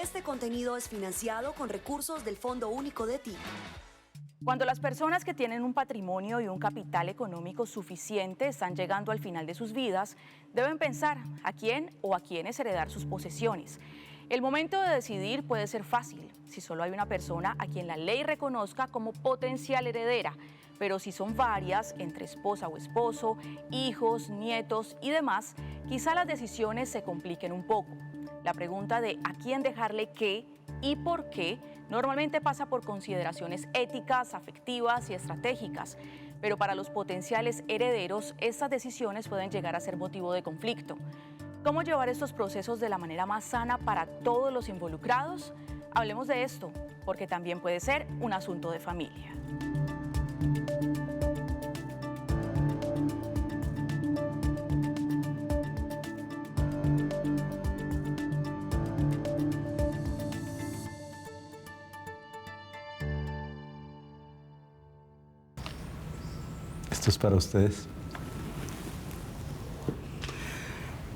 Este contenido es financiado con recursos del Fondo Único de Ti. Cuando las personas que tienen un patrimonio y un capital económico suficiente están llegando al final de sus vidas, deben pensar a quién o a quiénes heredar sus posesiones. El momento de decidir puede ser fácil si solo hay una persona a quien la ley reconozca como potencial heredera, pero si son varias, entre esposa o esposo, hijos, nietos y demás, quizá las decisiones se compliquen un poco. La pregunta de a quién dejarle qué y por qué normalmente pasa por consideraciones éticas, afectivas y estratégicas, pero para los potenciales herederos estas decisiones pueden llegar a ser motivo de conflicto. ¿Cómo llevar estos procesos de la manera más sana para todos los involucrados? Hablemos de esto, porque también puede ser un asunto de familia. Esto es para ustedes.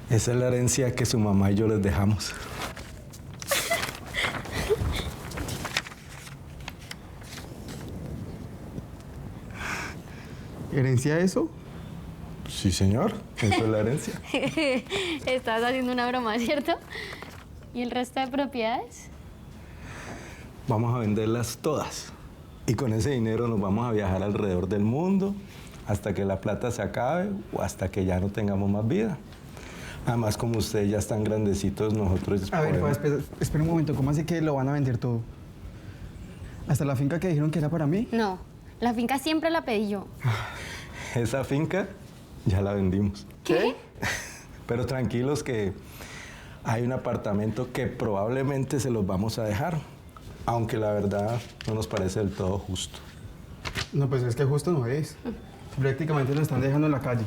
Esa es la herencia que su mamá y yo les dejamos. ¿Herencia eso? Sí, señor. Eso es la herencia. Estás haciendo una broma, ¿cierto? ¿Y el resto de propiedades? Vamos a venderlas todas. Y con ese dinero nos vamos a viajar alrededor del mundo hasta que la plata se acabe o hasta que ya no tengamos más vida. Además, como ustedes ya están grandecitos, nosotros... A ver, espera un momento. ¿Cómo así que lo van a vender todo? ¿Hasta la finca que dijeron que era para mí? No, la finca siempre la pedí yo. Esa finca ya la vendimos. ¿Qué? Pero tranquilos que hay un apartamento que probablemente se los vamos a dejar. Aunque la verdad no nos parece del todo justo. No, pues es que justo no es. Prácticamente lo están dejando en la calle.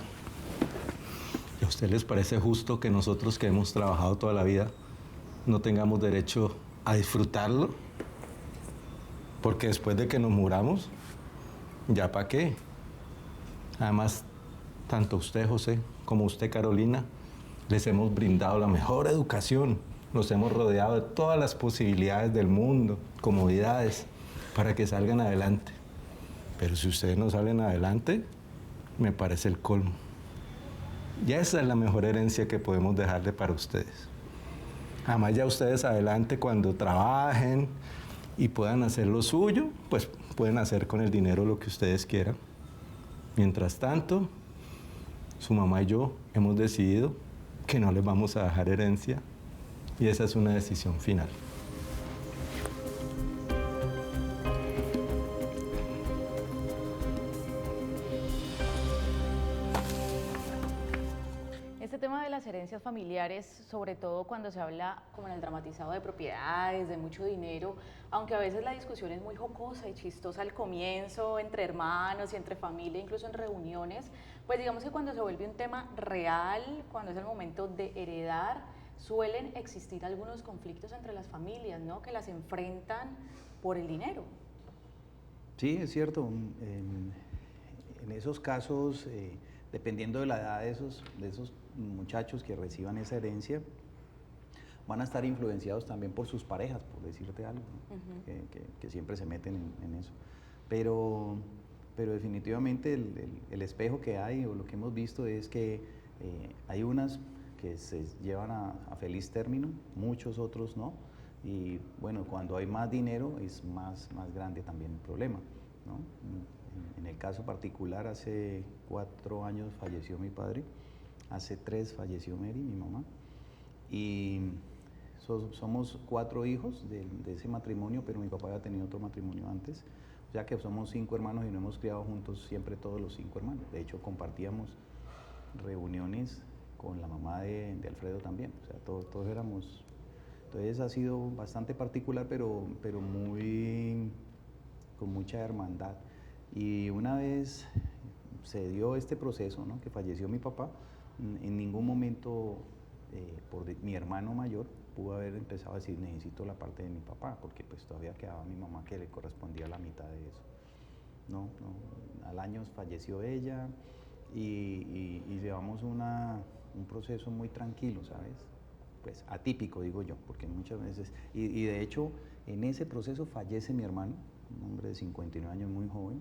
¿Y a usted les parece justo que nosotros que hemos trabajado toda la vida no tengamos derecho a disfrutarlo? Porque después de que nos muramos, ¿ya para qué? Además, tanto usted, José, como usted, Carolina, les hemos brindado la mejor educación. Nos hemos rodeado de todas las posibilidades del mundo, comodidades, para que salgan adelante. Pero si ustedes no salen adelante, me parece el colmo. Y esa es la mejor herencia que podemos dejarle para ustedes. Además, ya ustedes adelante cuando trabajen y puedan hacer lo suyo, pues pueden hacer con el dinero lo que ustedes quieran. Mientras tanto, su mamá y yo hemos decidido que no les vamos a dejar herencia y esa es una decisión final. Este tema de las herencias familiares, sobre todo cuando se habla como en el dramatizado de propiedades, de mucho dinero, aunque a veces la discusión es muy jocosa y chistosa al comienzo, entre hermanos y entre familia, incluso en reuniones, pues digamos que cuando se vuelve un tema real, cuando es el momento de heredar, suelen existir algunos conflictos entre las familias, ¿no? Que las enfrentan por el dinero. Sí, es cierto. En esos casos, dependiendo de la edad de esos muchachos que reciban esa herencia, van a estar influenciados también por sus parejas, por decirte algo, ¿no? Que siempre se meten en eso. Pero definitivamente el espejo que hay, o lo que hemos visto, es que hay unas que se llevan a feliz término, muchos otros no. Y bueno, cuando hay más dinero es más grande también el problema, ¿no? En el caso particular, hace 4 años falleció mi padre, hace 3 falleció Mary, mi mamá, y somos 4 hijos de ese matrimonio, pero mi papá había tenido otro matrimonio antes, o sea que somos 5 hermanos y nos hemos criado juntos siempre todos los 5 hermanos. De hecho, compartíamos reuniones con la mamá de Alfredo también, o sea, todos éramos... Entonces ha sido bastante particular, pero con mucha hermandad. Y una vez se dio este proceso, ¿no?, que falleció mi papá, en ningún momento mi hermano mayor pudo haber empezado a decir necesito la parte de mi papá, porque pues todavía quedaba mi mamá que le correspondía la mitad de eso. No, al año falleció ella y llevamos un proceso muy tranquilo, ¿sabes? pues atípico, digo yo, porque muchas veces, y de hecho en ese proceso fallece mi hermano, un hombre de 59 años, muy joven,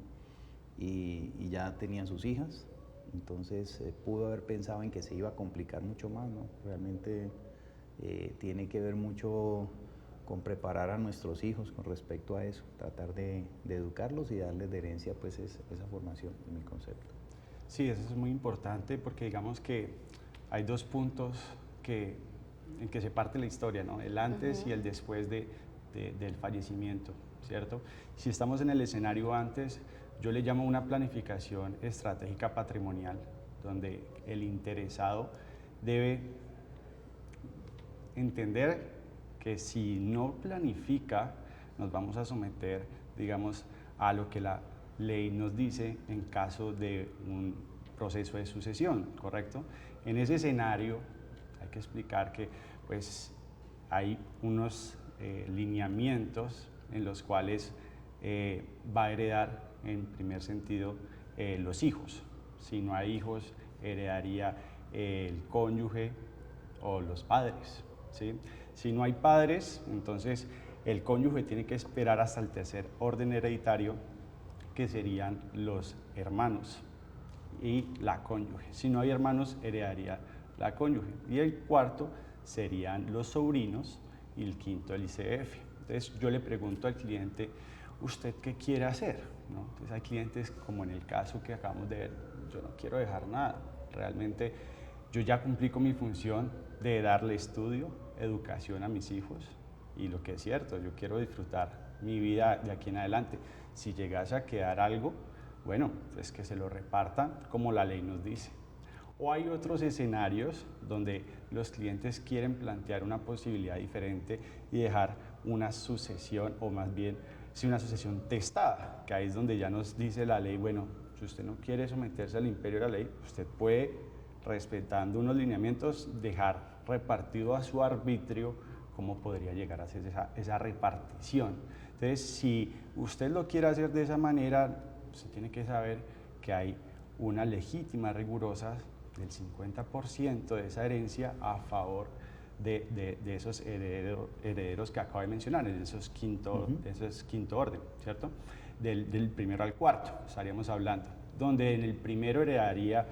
y ya tenía sus hijas, entonces pudo haber pensado en que se iba a complicar mucho más, ¿no? Realmente tiene que ver mucho con preparar a nuestros hijos con respecto a eso, tratar de educarlos y darles de herencia pues esa formación, en mi concepto. Sí, eso es muy importante porque digamos que hay dos puntos en que se parte la historia, ¿no? El antes y el después del fallecimiento, ¿cierto? Si estamos en el escenario antes, yo le llamo una planificación estratégica patrimonial, donde el interesado debe entender que si no planifica, nos vamos a someter, digamos, a lo que la ley nos dice en caso de un proceso de sucesión, ¿correcto? En ese escenario hay que explicar que pues, hay unos lineamientos en los cuales va a heredar en primer sentido los hijos. Si no hay hijos, heredaría el cónyuge o los padres, ¿sí? Si no hay padres, entonces el cónyuge tiene que esperar hasta el tercer orden hereditario, que serían los hermanos y la cónyuge. Si no hay hermanos, heredaría la cónyuge. Y el cuarto serían los sobrinos y el quinto el ICF. Entonces yo le pregunto al cliente, ¿usted qué quiere hacer? ¿No? Entonces hay clientes como en el caso que acabamos de ver, yo no quiero dejar nada. Realmente yo ya cumplí con mi función de darle estudio, educación a mis hijos y lo que es cierto, yo quiero disfrutar mi vida de aquí en adelante. Si llegase a quedar algo, bueno, pues que se lo repartan como la ley nos dice. O hay otros escenarios donde los clientes quieren plantear una posibilidad diferente y dejar una sucesión, o más bien, si una sucesión testada, que ahí es donde ya nos dice la ley, bueno, si usted no quiere someterse al imperio de la ley, usted puede, respetando unos lineamientos, dejar repartido a su arbitrio cómo podría llegar a hacer esa repartición. Entonces, si usted lo quiere hacer de esa manera, usted tiene que saber que hay una legítima rigurosa del 50% de esa herencia a favor de esos herederos que acabo de mencionar, de esos quinto orden, ¿cierto? Del primero al cuarto estaríamos hablando, donde en el primero heredaría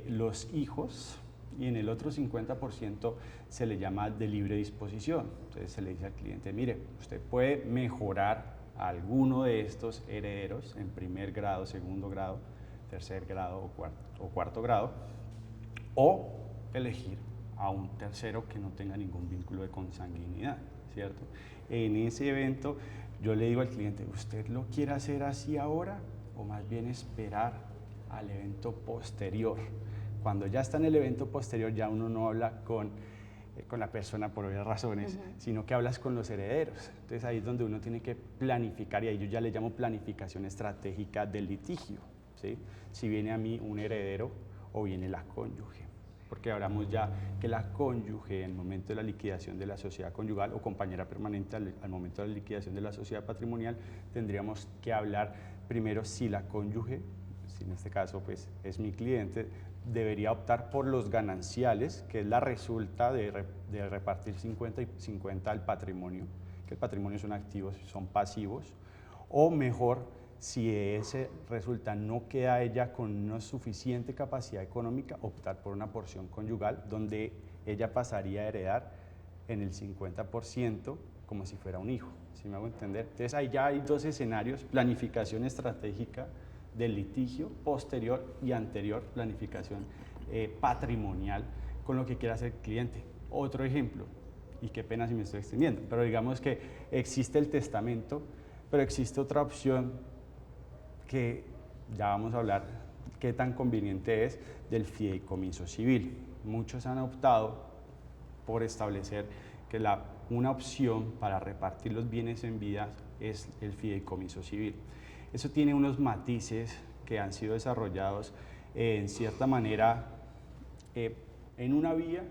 los hijos y en el otro 50% se le llama de libre disposición. Entonces se le dice al cliente, mire, usted puede mejorar a alguno de estos herederos en primer grado, segundo grado, tercer grado o cuarto grado, o elegir a un tercero que no tenga ningún vínculo de consanguinidad, ¿cierto? En ese evento yo le digo al cliente, ¿usted lo quiere hacer así ahora o más bien esperar al evento posterior? Cuando ya está en el evento posterior ya uno no habla con la persona por obvias razones, sino que hablas con los herederos. Entonces ahí es donde uno tiene que planificar, y ahí yo ya le llamo planificación estratégica del litigio, ¿sí? Si viene a mí un heredero o viene la cónyuge, porque hablamos ya que la cónyuge en el momento de la liquidación de la sociedad conyugal o compañera permanente al momento de la liquidación de la sociedad patrimonial, tendríamos que hablar primero si la cónyuge, si en este caso pues es mi cliente, debería optar por los gananciales, que es la resulta de repartir 50 y 50 al patrimonio, que el patrimonio son activos, son pasivos, o mejor, si ese resulta no queda ella con una suficiente capacidad económica, optar por una porción conyugal, donde ella pasaría a heredar en el 50% como si fuera un hijo, ¿sí me hago entender? Entonces ahí ya hay dos escenarios, planificación estratégica del litigio, posterior y anterior planificación patrimonial con lo que quiera hacer el cliente. Otro ejemplo, y qué pena si me estoy extendiendo, pero digamos que existe el testamento, pero existe otra opción que ya vamos a hablar qué tan conveniente es, del fideicomiso civil. Muchos han optado por establecer que una opción para repartir los bienes en vida es el fideicomiso civil. Eso tiene unos matices que han sido desarrollados en cierta manera en una vía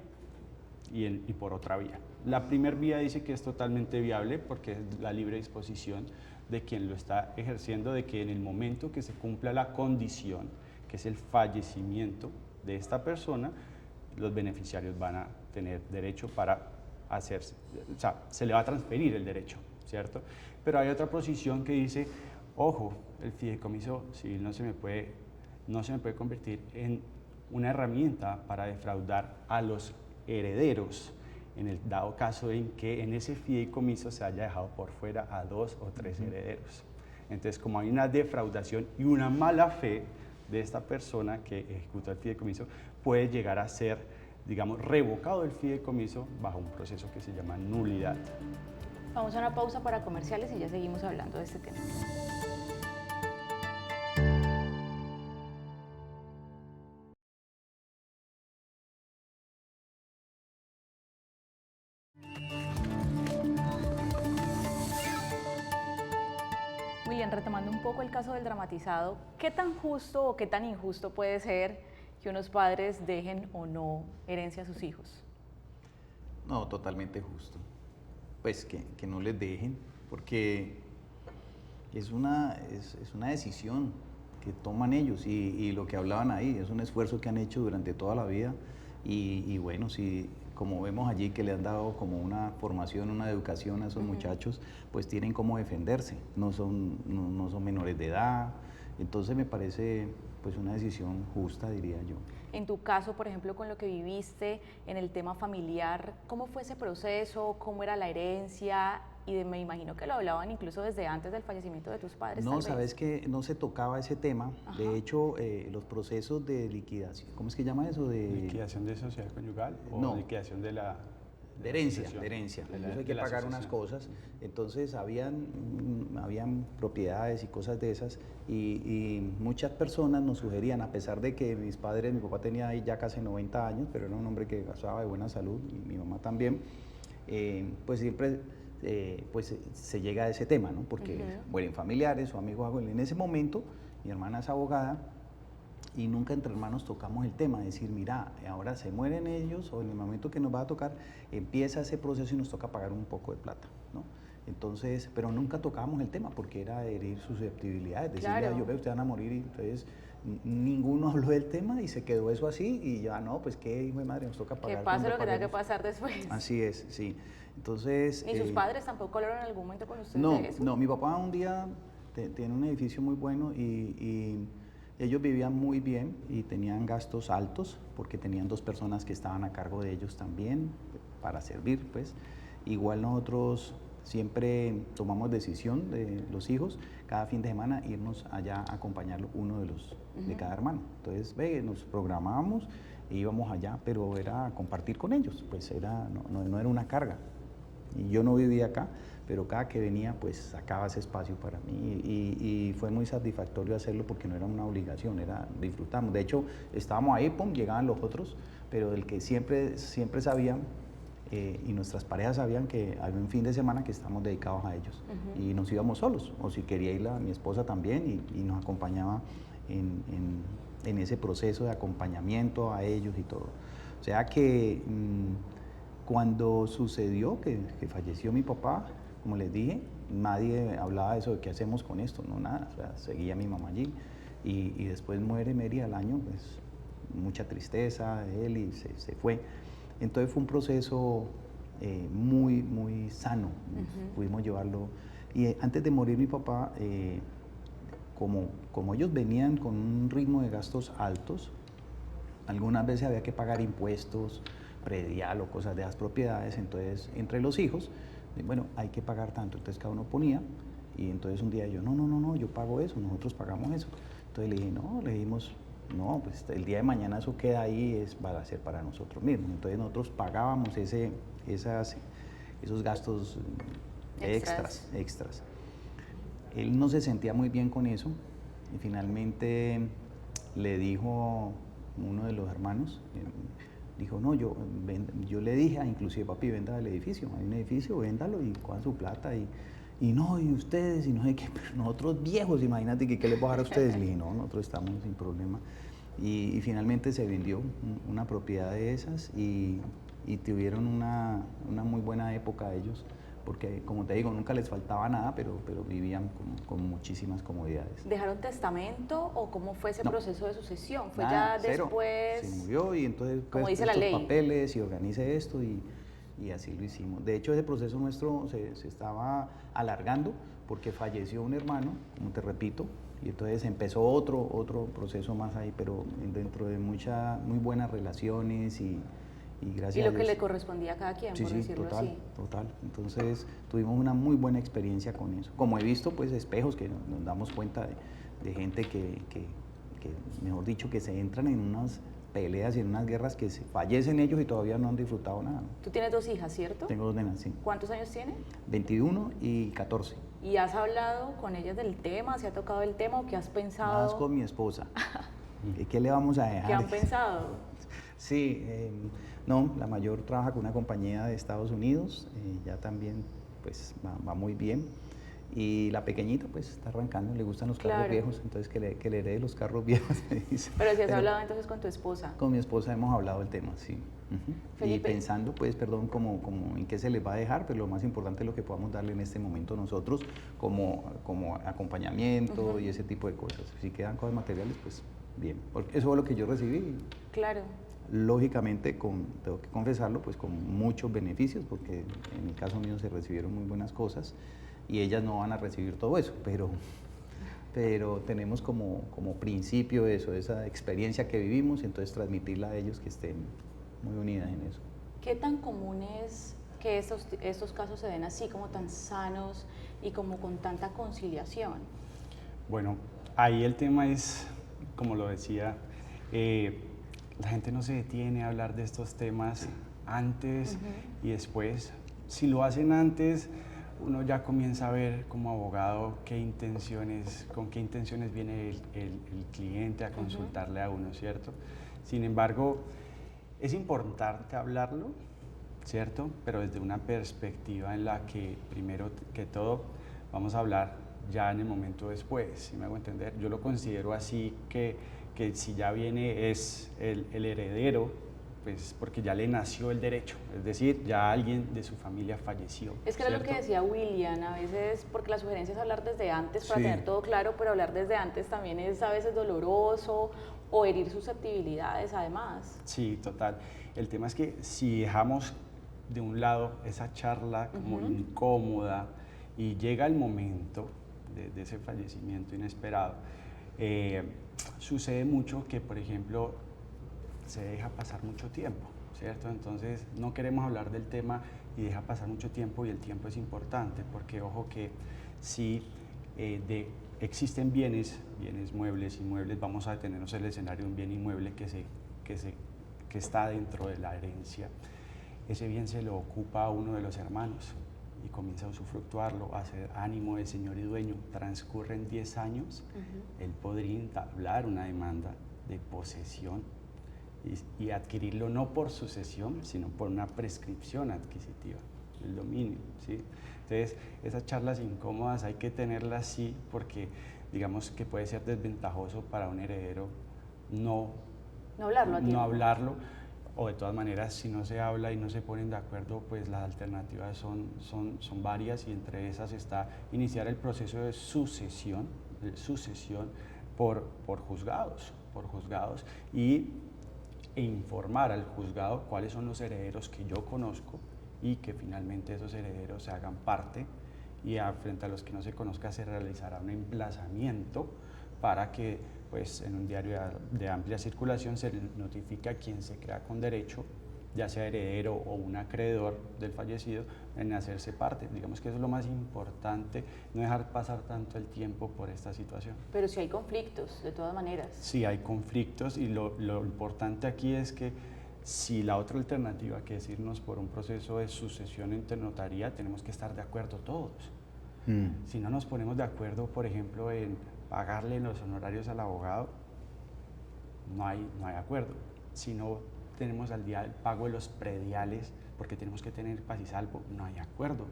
y por otra vía. La primera vía dice que es totalmente viable porque es la libre disposición de quien lo está ejerciendo, de que en el momento que se cumpla la condición, que es el fallecimiento de esta persona, los beneficiarios van a tener derecho para hacerse, o sea, se le va a transferir el derecho, ¿cierto? Pero hay otra posición que dice, ojo, el fideicomiso civil no se me puede convertir en una herramienta para defraudar a los herederos, en el dado caso en que en ese fideicomiso se haya dejado por fuera a 2 o 3 herederos. Entonces, como hay una defraudación y una mala fe de esta persona que ejecuta el fideicomiso, puede llegar a ser, digamos, revocado el fideicomiso bajo un proceso que se llama nulidad. Vamos a una pausa para comerciales y ya seguimos hablando de este tema. William, retomando un poco el caso del dramatizado, ¿qué tan justo o qué tan injusto puede ser que unos padres dejen o no herencia a sus hijos? No, totalmente justo. Pues que no les dejen, porque es una decisión que toman ellos y lo que hablaban ahí, es un esfuerzo que han hecho durante toda la vida y bueno, si como vemos allí que le han dado como una formación, una educación a esos muchachos, pues tienen cómo defenderse, no son menores de edad, entonces me parece pues una decisión justa, diría yo. En tu caso, por ejemplo, con lo que viviste en el tema familiar, ¿cómo fue ese proceso? ¿Cómo era la herencia? Y me imagino que lo hablaban incluso desde antes del fallecimiento de tus padres. No, sabes que no se tocaba ese tema. Ajá. De hecho, los procesos de liquidación, ¿cómo es que llama eso? ¿Liquidación de sociedad conyugal o no, liquidación de la... De herencia. Entonces hay que pagar unas cosas. Entonces habían propiedades y cosas de esas y muchas personas nos sugerían, a pesar de que mi papá tenía ahí ya casi 90 años, pero era un hombre que gozaba de buena salud y mi mamá también, pues siempre pues se llega a ese tema, ¿no? Porque mueren familiares o amigos. En ese momento mi hermana es abogada y nunca entre hermanos tocamos el tema, decir, mira, ahora se mueren ellos o en el momento que nos va a tocar, empieza ese proceso y nos toca pagar un poco de plata, ¿no? Entonces, pero nunca tocábamos el tema porque era herir susceptibilidades, decir, claro, yo veo, ustedes van a morir y entonces ninguno habló del tema y se quedó eso así y ya no, pues qué hijo de madre, nos toca pagar. Que pase lo que tenga que pasar después. Así es, sí. Entonces... ¿Y sus padres tampoco hablaron en algún momento con ustedes de eso? No, mi papá un día tiene un edificio muy bueno y ellos vivían muy bien y tenían gastos altos porque tenían 2 personas que estaban a cargo de ellos también para servir, pues. Igual nosotros siempre tomamos decisión de los hijos, cada fin de semana irnos allá a acompañarlo uno de cada hermano. Entonces, nos programábamos e íbamos allá, pero era compartir con ellos, pues no era una carga. Y yo no vivía acá, pero cada que venía pues sacaba ese espacio para mí y fue muy satisfactorio hacerlo porque no era una obligación, disfrutamos. De hecho, estábamos ahí, llegaban los otros, pero el que siempre sabían y nuestras parejas sabían que había un fin de semana que estábamos dedicados a ellos y nos íbamos solos, o si quería ir mi esposa también y nos acompañaba en ese proceso de acompañamiento a ellos y todo. O sea que cuando sucedió que falleció mi papá, como les dije, nadie hablaba de eso, de qué hacemos con esto, no nada, o sea, seguía mi mamá allí y después muere Mary al año, pues mucha tristeza de él y se fue. Entonces fue un proceso muy, muy sano, pudimos llevarlo. Y antes de morir mi papá, como ellos venían con un ritmo de gastos altos, algunas veces había que pagar impuestos, predial o cosas de las propiedades, entonces entre los hijos, bueno, hay que pagar tanto, entonces cada uno ponía y entonces un día yo, no, yo pago eso, nosotros pagamos eso. Entonces le dije, le dijimos, no, pues el día de mañana eso queda ahí, va a ser para nosotros mismos. Entonces nosotros pagábamos esos gastos extras. Él no se sentía muy bien con eso y finalmente le dijo uno de los hermanos, dijo, no, yo le dije, inclusive, papi, venda el edificio, hay un edificio, véndalo y cojan su plata y ustedes, y no sé qué, pero nosotros viejos, imagínate que qué les voy a dar a ustedes. Le dije, no, nosotros estamos sin problema. Y finalmente se vendió una propiedad de esas y tuvieron una muy buena época ellos, porque como te digo, nunca les faltaba nada, pero vivían con muchísimas comodidades. ¿Dejaron testamento o cómo fue ese No. proceso de sucesión? ¿Fue Nada, ya cero. después? Se murió y entonces como pues, dice la estos ley. papeles y organice esto y así lo hicimos. De hecho, ese proceso nuestro se estaba alargando porque falleció un hermano, como te repito, y entonces empezó otro proceso más ahí, pero dentro de muy buenas relaciones y gracias Y a lo que Dios. le correspondía a cada quien, Sí, por sí, decirlo total, así. total. Entonces tuvimos una muy buena experiencia con eso. Como he visto, pues espejos que nos damos cuenta de gente que, mejor dicho, que se entran en unas peleas y en unas guerras que se fallecen ellos y todavía no han disfrutado nada. Tú tienes 2 hijas, ¿cierto? Tengo 2 nenas, sí. ¿Cuántos años tienen? 21 y 14. ¿Y has hablado con ellas del tema? ¿Se ha tocado el tema o qué has pensado? Más con mi esposa. ¿Qué le vamos a dejar? ¿Qué han pensado? Sí, no, la mayor trabaja con una compañía de Estados Unidos, ya también pues va muy bien. Y la pequeñita pues está arrancando, le gustan los carros Claro. viejos, entonces que le herede los carros viejos, me dice. Pero si has hablado entonces con tu esposa. Con mi esposa hemos hablado del tema, sí. Ujú. Y Felipe. pensando, pues, perdón, como en qué se les va a dejar, pero lo más importante es lo que podamos darle en este momento nosotros como acompañamiento y ese tipo de cosas. Si quedan cosas materiales, pues bien. Porque eso fue lo que yo recibí. Claro. Lógicamente, tengo que confesarlo, pues con muchos beneficios, porque en el caso mío se recibieron muy buenas cosas y ellas no van a recibir todo eso, pero tenemos como principio eso, esa experiencia que vivimos, entonces transmitirla a ellos que estén muy unidas en eso. ¿Qué tan común es que estos casos se den así, como tan sanos y como con tanta conciliación? Bueno, ahí el tema es, como lo decía, la gente no se detiene a hablar de estos temas antes y después. Si lo hacen antes, uno ya comienza a ver como abogado con qué intenciones viene el cliente a consultarle a uno, ¿cierto? Sin embargo, es importante hablarlo, ¿cierto? Pero desde una perspectiva en la que, primero que todo, vamos a hablar ya en el momento después, ¿sí me hago entender? Yo lo considero así que si ya viene es el heredero, pues porque ya le nació el derecho, es decir, ya alguien de su familia falleció. Es que era lo que ¿cierto? decía William, a veces, porque la sugerencia es hablar desde antes para Sí. tener todo claro, pero hablar desde antes también es a veces doloroso o herir susceptibilidades además. Sí, total. El tema es que si dejamos de un lado esa charla como incómoda y llega el momento de ese fallecimiento inesperado, sucede mucho que, por ejemplo, se deja pasar mucho tiempo, ¿cierto? Entonces no queremos hablar del tema y deja pasar mucho tiempo y el tiempo es importante porque, ojo, que si existen bienes muebles, inmuebles, vamos a detenernos en el escenario de un bien inmueble que está dentro de la herencia. Ese bien se lo ocupa a uno de los hermanos y comienza a usufructuarlo, a hacer ánimo de señor y dueño. Transcurren 10 años, él podría entablar una demanda de posesión y adquirirlo no por sucesión, sino por una prescripción adquisitiva, el dominio, ¿sí? Entonces, esas charlas incómodas hay que tenerlas sí, porque digamos que puede ser desventajoso para un heredero no hablarlo a tiempo. no hablarlo, o de todas maneras, si no se habla y no se ponen de acuerdo, pues las alternativas son varias y entre esas está iniciar el proceso de sucesión por juzgados e informar al juzgado cuáles son los herederos que yo conozco y que finalmente esos herederos se hagan parte y frente a los que no se conozca se realizará un emplazamiento para que pues, en un diario de amplia circulación se notifique a quien se crea con derecho, ya sea heredero o un acreedor del fallecido, en hacerse parte. Digamos que eso es lo más importante, no dejar pasar tanto el tiempo por esta situación. Pero si hay conflictos, de todas maneras. Sí, hay conflictos y lo importante aquí es que si la otra alternativa, que es irnos por un proceso de sucesión internotaría, tenemos que estar de acuerdo todos. Si no nos ponemos de acuerdo, por ejemplo, en pagarle los honorarios al abogado, no hay acuerdo. Si no tenemos al día el pago de los prediales, porque tenemos que tener paz y salvo, no hay acuerdo.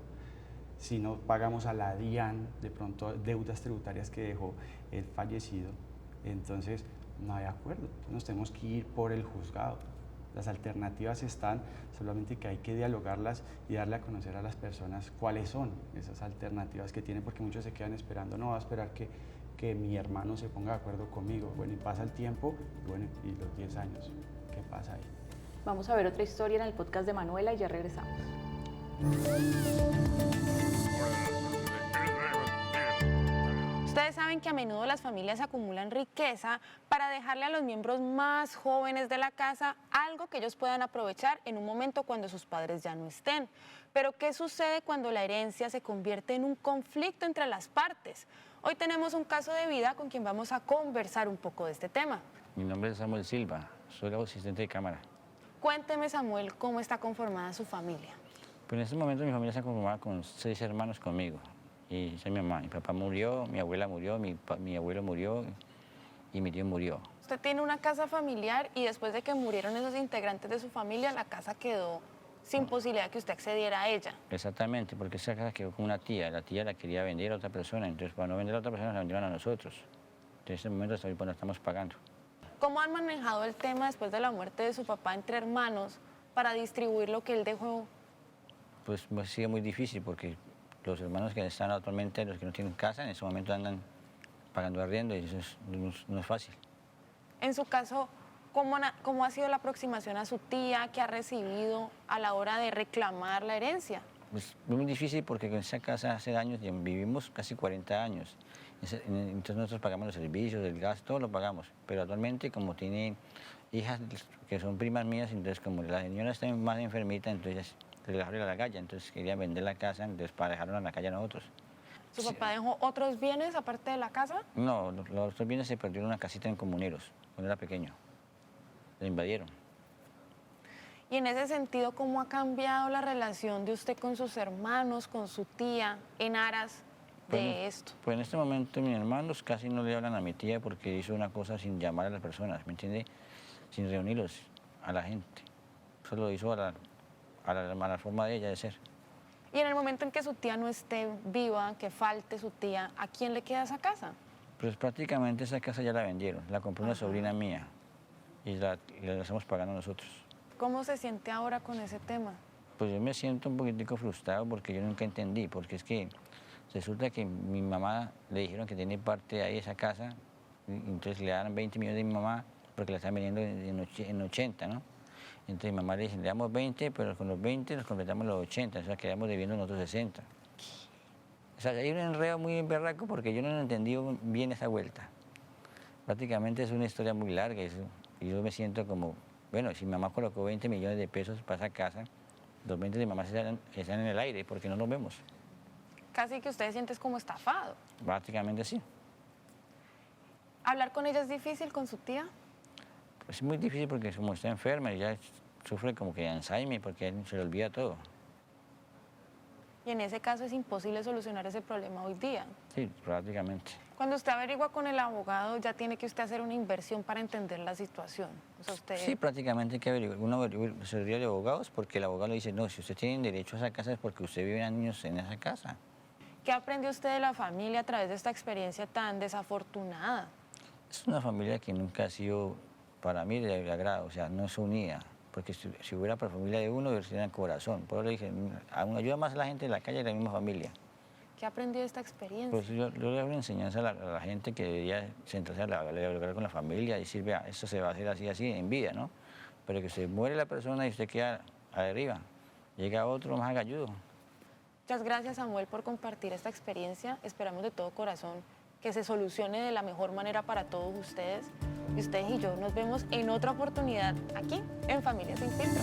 Si no pagamos a la DIAN, de pronto deudas tributarias que dejó el fallecido, entonces no hay acuerdo. Nos tenemos que ir por el juzgado. Las alternativas están, solamente que hay que dialogarlas y darle a conocer a las personas cuáles son esas alternativas que tienen, porque muchos se quedan esperando, no, va a esperar que mi hermano se ponga de acuerdo conmigo. Bueno, y pasa el tiempo, bueno, y los 10 años, ¿qué pasa ahí? Vamos a ver otra historia en el podcast de Manuela y ya regresamos. Ustedes saben que a menudo las familias acumulan riqueza para dejarle a los miembros más jóvenes de la casa algo que ellos puedan aprovechar en un momento cuando sus padres ya no estén. Pero ¿qué sucede cuando la herencia se convierte en un conflicto entre las partes? Hoy tenemos un caso de vida con quien vamos a conversar un poco de este tema. Mi nombre es Samuel Silva, soy el asistente de cámara. Cuénteme, Samuel, ¿cómo está conformada su familia? Pues en este momento mi familia está conformada con 6 hermanos conmigo. Y soy mi mamá, mi papá murió, mi abuela murió, mi abuelo murió y mi tío murió. Usted tiene una casa familiar y después de que murieron esos integrantes de su familia, la casa quedó sin posibilidad que usted accediera a ella. Exactamente, porque esa casa quedó con una tía, la tía la quería vender a otra persona, entonces para no vender a otra persona la vendieron a nosotros. Entonces en este momento la estamos pagando. ¿Cómo han manejado el tema después de la muerte de su papá entre hermanos para distribuir lo que él dejó? Pues sigue muy difícil porque los hermanos que están actualmente, los que no tienen casa, en ese momento andan pagando arriendo y eso no es fácil. En su caso, ¿cómo ha sido la aproximación a su tía que ha recibido a la hora de reclamar la herencia? Pues muy difícil porque en esa casa hace años vivimos casi 40 años. Entonces nosotros pagamos los servicios, el gas, todo lo pagamos. Pero actualmente como tiene hijas que son primas mías, entonces como la señora está más enfermita, entonces se le abrió la calle, entonces querían vender la casa, entonces para dejarlo en la calle a nosotros. ¿Su papá dejó otros bienes aparte de la casa? No, los otros bienes se perdieron en una casita en Comuneros, cuando era pequeño. Lo invadieron. Y en ese sentido, ¿cómo ha cambiado la relación de usted con sus hermanos, con su tía, en aras de esto? Pues en este momento mis hermanos casi no le hablan a mi tía porque hizo una cosa sin llamar a las personas, ¿me entiende? Sin reunirlos a la gente. Solo lo hizo a la forma de ella de ser. Y en el momento en que su tía no esté viva, que falte su tía, ¿a quién le queda esa casa? Pues prácticamente esa casa ya la vendieron, la compró una sobrina mía y la estamos pagando nosotros. ¿Cómo se siente ahora con ese tema? Pues yo me siento un poquitico frustrado porque yo nunca entendí, porque es que resulta que mi mamá le dijeron que tiene parte ahí de esa casa, y entonces le dan 20 millones de mi mamá porque la están vendiendo en 80, ¿no? Entonces mi mamá le dice, le damos 20, pero con los 20 nos completamos los 80, o sea, quedamos debiendo nosotros 60. O sea, hay un enredo muy berraco porque yo no he entendido bien esa vuelta. Prácticamente es una historia muy larga y yo me siento como, bueno, si mi mamá colocó 20 millones de pesos para esa casa, los 20 de mi mamá están en el aire porque no nos vemos. Casi que usted se siente como estafado. Prácticamente sí. ¿Hablar con ella es difícil, con su tía? Es muy difícil porque como está enferma, ella sufre como que de Alzheimer porque se le olvida todo. Y en ese caso es imposible solucionar ese problema hoy día. Sí, prácticamente. Cuando usted averigua con el abogado, ya tiene que usted hacer una inversión para entender la situación. O sea, usted... Sí, prácticamente hay que averiguar. Uno se ríe de abogados porque el abogado le dice, no, si usted tiene derecho a esa casa es porque usted vive años en esa casa. ¿Qué aprendió usted de la familia a través de esta experiencia tan desafortunada? Es una familia que nunca ha sido para mí de agrado, o sea, no es unida. Porque si hubiera para familia de uno, hubiera el corazón. Por eso le dije, ayuda más a la gente de la calle de la misma familia. ¿Qué aprendió de esta experiencia? Pues yo le doy una enseñanza a la gente que debería sentarse a hablar con la familia y decir, vea, esto se va a hacer así, así, en vida, ¿no? Pero que se muere la persona y usted queda arriba. Llega otro más agalludo. Muchas gracias, Samuel, por compartir esta experiencia. Esperamos de todo corazón que se solucione de la mejor manera para todos ustedes. Y ustedes y yo nos vemos en otra oportunidad aquí, en Familia Sin Filtro.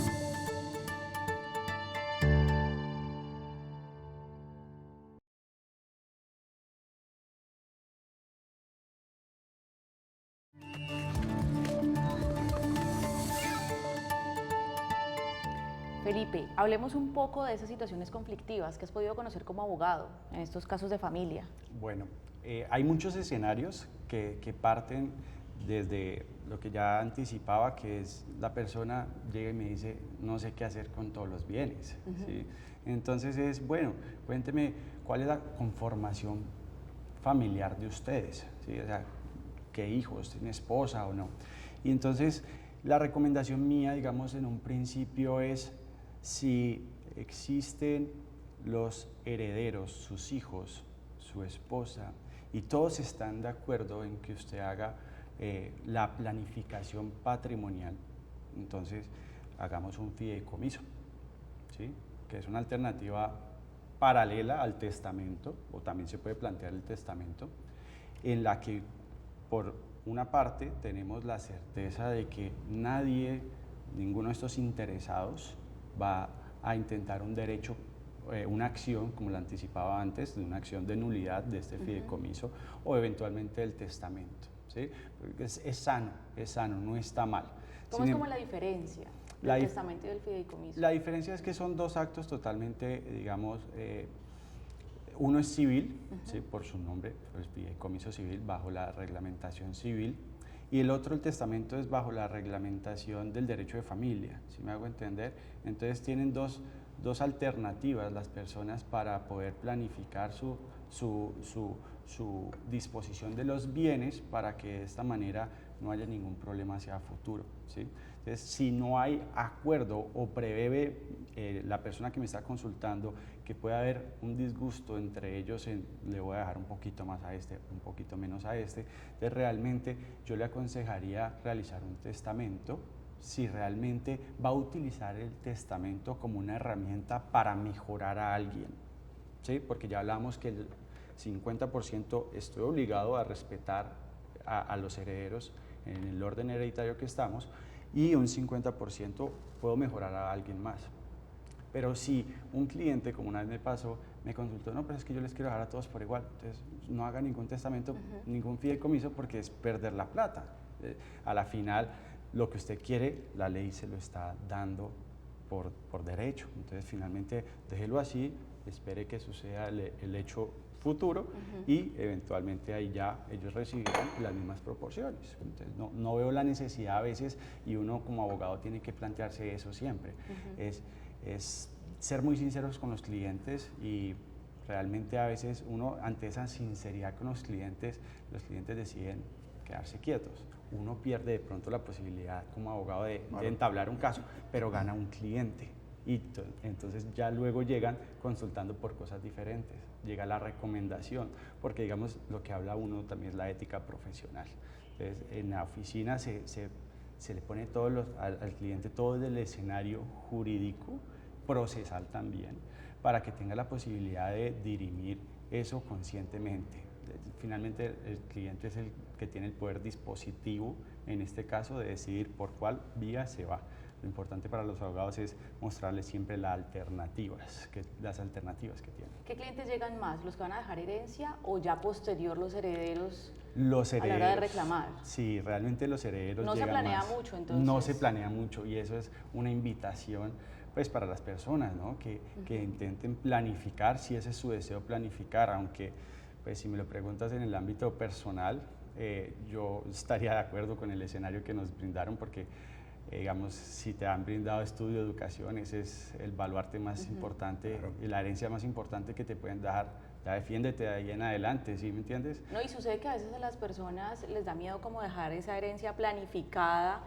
Felipe, hablemos un poco de esas situaciones conflictivas que has podido conocer como abogado en estos casos de familia. Bueno, hay muchos escenarios que parten desde lo que ya anticipaba, que es la persona llega y me dice, no sé qué hacer con todos los bienes. ¿Sí? Entonces es, bueno, cuénteme cuál es la conformación familiar de ustedes, ¿sí? O sea, qué hijos, tiene esposa o no. Y entonces La recomendación mía, digamos, en un principio es si existen los herederos, sus hijos, su esposa, y todos están de acuerdo en que usted haga la planificación patrimonial, entonces hagamos un fideicomiso, ¿sí? Que es una alternativa paralela al testamento, o también se puede plantear el testamento, en la que por una parte tenemos la certeza de que nadie, ninguno de estos interesados va a intentar un derecho, una acción, como la anticipaba antes, de una acción de nulidad de este fideicomiso o eventualmente del testamento, ¿sí? Porque es sano, no está mal. ¿Cómo es como la diferencia del testamento y del fideicomiso? La diferencia es que son dos actos totalmente, digamos, uno es civil, ¿sí? Por su nombre, el fideicomiso civil, bajo la reglamentación civil, y el otro, el testamento, es bajo la reglamentación del derecho de familia, ¿sí me hago entender? Entonces tienen dos alternativas las personas para poder planificar su disposición de los bienes para que de esta manera no haya ningún problema hacia futuro, ¿sí? Entonces, si no hay acuerdo o prevé la persona que me está consultando que pueda haber un disgusto entre ellos, le voy a dejar un poquito más a este, un poquito menos a este, entonces realmente yo le aconsejaría realizar un testamento, si realmente va a utilizar el testamento como una herramienta para mejorar a alguien, ¿sí? Porque ya hablamos que el 50% estoy obligado a respetar a los herederos en el orden hereditario que estamos, y un 50% puedo mejorar a alguien más. Pero si un cliente, como una vez me pasó, me consultó, no, pero es que yo les quiero dejar a todos por igual, entonces no haga ningún testamento, ningún fideicomiso, porque es perder la plata. A la final, lo que usted quiere, la ley se lo está dando por derecho. Entonces, finalmente, déjelo así, espere que suceda el hecho futuro y eventualmente ahí ya ellos recibirán las mismas proporciones. Entonces, no veo la necesidad a veces, y uno como abogado tiene que plantearse eso siempre, es ser muy sinceros con los clientes, y realmente a veces uno, ante esa sinceridad con los clientes deciden quedarse quietos. Uno pierde de pronto la posibilidad como abogado de entablar un caso, pero gana un cliente. Y entonces ya luego llegan consultando por cosas diferentes, llega la recomendación, porque digamos lo que habla uno también es la ética profesional. Entonces en la oficina se le pone al cliente todo el escenario jurídico, procesal también, para que tenga la posibilidad de dirimir eso conscientemente. Finalmente el cliente es el que tiene el poder dispositivo, en este caso, de decidir por cuál vía se va. Lo importante para los abogados es mostrarles siempre las alternativas que tienen. ¿Qué clientes llegan más? ¿Los que van a dejar herencia o ya posterior los herederos a la hora de reclamar? Sí, realmente los herederos no llegan se planea más. mucho, entonces. No se planea mucho, y eso es una invitación pues para las personas, ¿no? Que intenten planificar, si ese es su deseo, planificar, aunque pues si me lo preguntas en el ámbito personal, yo estaría de acuerdo con el escenario que nos brindaron, porque digamos, si te han brindado estudio, educación, ese es el baluarte más importante, y la herencia más importante que te pueden dar. Ya defiéndete de ahí en adelante, ¿sí me entiendes? No, y sucede que a veces a las personas les da miedo como dejar esa herencia planificada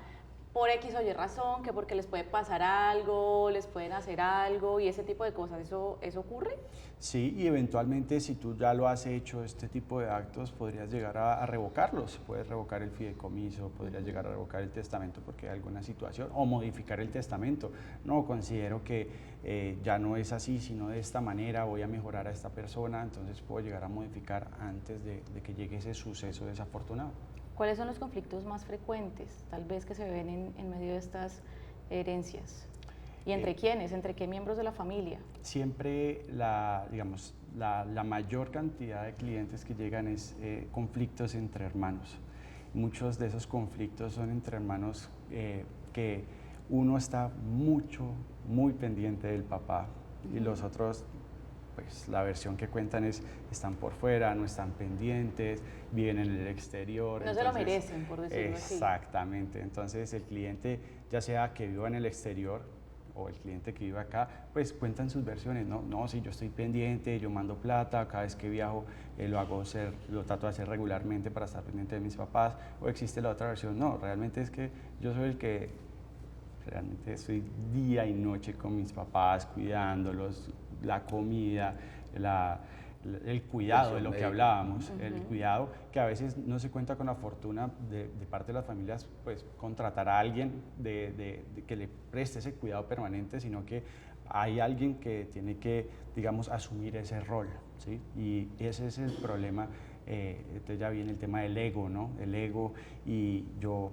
por X o Y razón, que porque les puede pasar algo, les pueden hacer algo y ese tipo de cosas. ¿Eso ocurre? Sí, y eventualmente si tú ya lo has hecho, este tipo de actos, podrías llegar a revocarlos. Puedes revocar el fideicomiso, podrías llegar a revocar el testamento porque hay alguna situación, o modificar el testamento. No, considero que ya no es así, sino de esta manera, voy a mejorar a esta persona, entonces puedo llegar a modificar antes de que llegue ese suceso desafortunado. ¿Cuáles son los conflictos más frecuentes, tal vez, que se ven en medio de estas herencias? ¿Y entre quiénes? ¿Entre qué miembros de la familia? Siempre la mayor cantidad de clientes que llegan es conflictos entre hermanos. Muchos de esos conflictos son entre hermanos que uno está muy pendiente del papá, y los otros, pues la versión que cuentan es están por fuera, no están pendientes, viven en el exterior. No se lo merecen, por decirlo así. Exactamente. Entonces el cliente, ya sea que viva en el exterior, o el cliente que vive acá, pues cuentan sus versiones, no, no, sí, yo estoy pendiente, yo mando plata, cada vez que viajo lo trato de hacer regularmente para estar pendiente de mis papás, o existe la otra versión, no, realmente es que yo soy el que realmente estoy día y noche con mis papás, cuidándolos, la comida, el cuidado de lo que hablábamos, el cuidado que a veces no se cuenta con la fortuna de parte de las familias, pues contratar a alguien de que le preste ese cuidado permanente, sino que hay alguien que tiene que, digamos, asumir ese rol, ¿sí? Y ese es el problema. Entonces ya viene el tema del ego, ¿no? El ego, y yo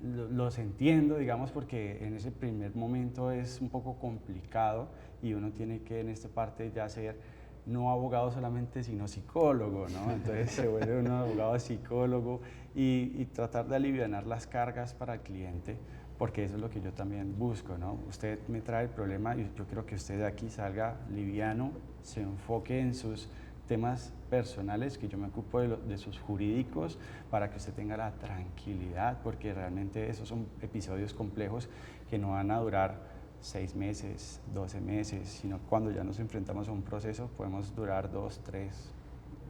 los entiendo, digamos, porque en ese primer momento es un poco complicado y uno tiene que en esta parte ya ser no abogado solamente, sino psicólogo, ¿no? Entonces se vuelve un abogado psicólogo y tratar de alivianar las cargas para el cliente, porque eso es lo que yo también busco, ¿no? Usted me trae el problema y yo quiero que usted de aquí salga liviano, se enfoque en sus temas personales, que yo me ocupo de sus jurídicos, para que usted tenga la tranquilidad, porque realmente esos son episodios complejos que no van a durar 6 meses, 12 meses, sino cuando ya nos enfrentamos a un proceso podemos durar 2, 3,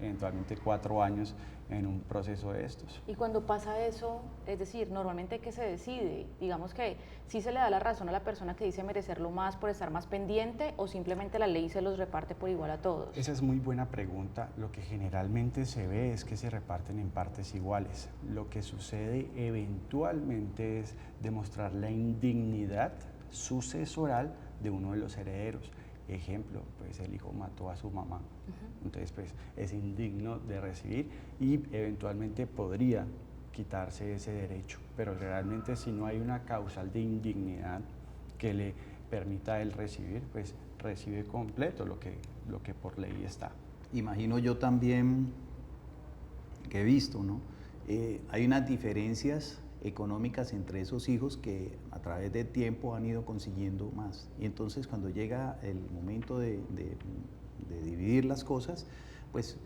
eventualmente 4 años en un proceso de estos. Y cuando pasa eso, es decir, normalmente ¿qué se decide? Digamos que sí se le da la razón a la persona que dice merecerlo más por estar más pendiente, o simplemente la ley se los reparte por igual a todos. Esa es muy buena pregunta. Lo que generalmente se ve es que se reparten en partes iguales. Lo que sucede eventualmente es demostrar la indignidad sucesoral de uno de los herederos. Ejemplo, pues el hijo mató a su mamá, entonces pues es indigno de recibir y eventualmente podría quitarse ese derecho, pero realmente si no hay una causal de indignidad que le permita a él recibir, pues recibe completo lo que por ley está. Imagino yo también que he visto, ¿no? Hay unas diferencias económicas entre esos hijos que a través del tiempo han ido consiguiendo más. Y entonces cuando llega el momento de dividir las cosas, pues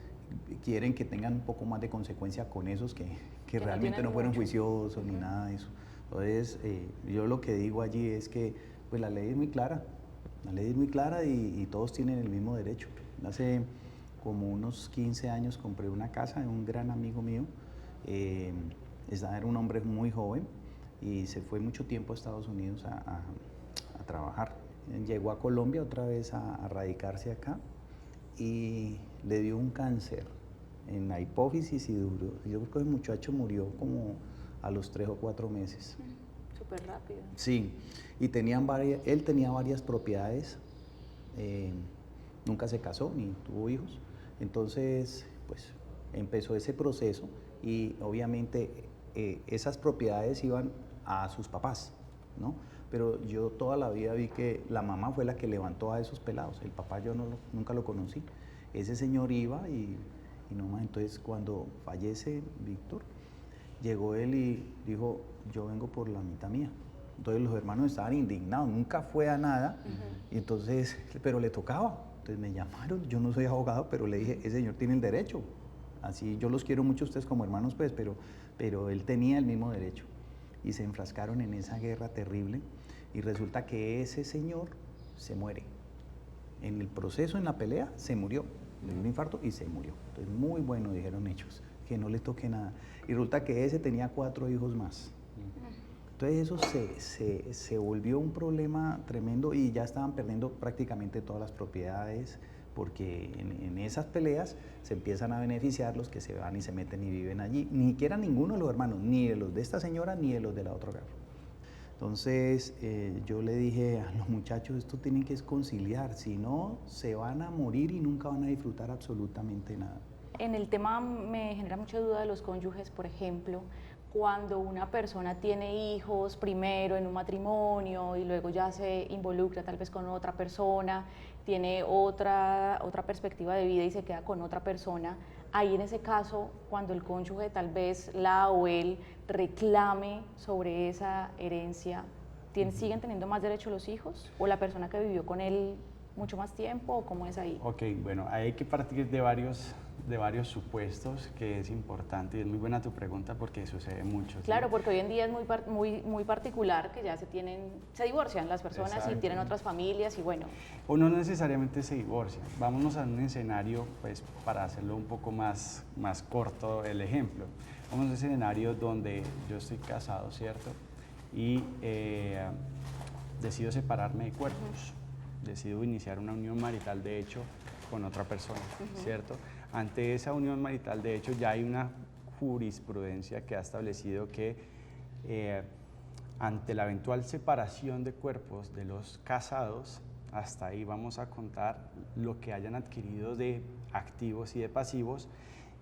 quieren que tengan un poco más de consecuencia con esos que realmente no fueron juiciosos ni nada de eso. Entonces yo lo que digo allí es que pues la ley es muy clara, y todos tienen el mismo derecho. Hace como unos 15 años compré una casa de un gran amigo mío. Era un hombre muy joven y se fue mucho tiempo a Estados Unidos a trabajar. Llegó a Colombia otra vez a radicarse acá y le dio un cáncer en la hipófisis y duro. Yo creo que el muchacho murió como a los 3 o 4 meses. Súper rápido. Sí, y él tenía varias propiedades, nunca se casó ni tuvo hijos, entonces pues empezó ese proceso y obviamente esas propiedades iban a sus papás, ¿no? Pero yo toda la vida vi que la mamá fue la que levantó a esos pelados, el papá yo nunca lo conocí. Ese señor iba y no más. Entonces cuando fallece Víctor, llegó él y dijo, yo vengo por la mitad mía. Entonces los hermanos estaban indignados, nunca fue a nada, y entonces, pero le tocaba. Entonces me llamaron, yo no soy abogado, pero le dije, ese señor tiene el derecho. Así yo los quiero mucho a ustedes como hermanos, pues, pero él tenía el mismo derecho. Y se enfrascaron en esa guerra terrible y resulta que ese señor se muere. En el proceso, en la pelea, se murió. Le dio un infarto y se murió. Entonces, muy bueno, dijeron ellos, que no le toque nada. Y resulta que ese tenía 4 hijos más. Entonces eso se volvió un problema tremendo y ya estaban perdiendo prácticamente todas las propiedades, porque en esas peleas se empiezan a beneficiar los que se van y se meten y viven allí. Ni siquiera ninguno de los hermanos, ni de los de esta señora, ni de los de la otra guerra. Entonces yo le dije a los muchachos, esto tienen que conciliar, si no se van a morir y nunca van a disfrutar absolutamente nada. En el tema me genera mucha duda de los cónyuges, por ejemplo, cuando una persona tiene hijos primero en un matrimonio y luego ya se involucra tal vez con otra persona, tiene otra perspectiva de vida y se queda con otra persona, ahí en ese caso, cuando el cónyuge tal vez la o él reclame sobre esa herencia, ¿siguen teniendo más derecho los hijos o la persona que vivió con él mucho más tiempo o cómo es ahí? Ok, bueno, hay que partir de varios supuestos, que es importante, y es muy buena tu pregunta porque sucede mucho. ¿sí? Claro, porque hoy en día es muy particular que ya se divorcian las personas y tienen Exacto. otras familias y bueno. O no necesariamente se divorcian. Vámonos a un escenario, pues para hacerlo un poco más corto el ejemplo. Vamos a un escenario donde yo estoy casado, ¿cierto? Y decido separarme de cuerpos. Decido iniciar una unión marital, de hecho, con otra persona, ¿cierto? Ante esa unión marital, de hecho, ya hay una jurisprudencia que ha establecido que ante la eventual separación de cuerpos de los casados, hasta ahí vamos a contar lo que hayan adquirido de activos y de pasivos,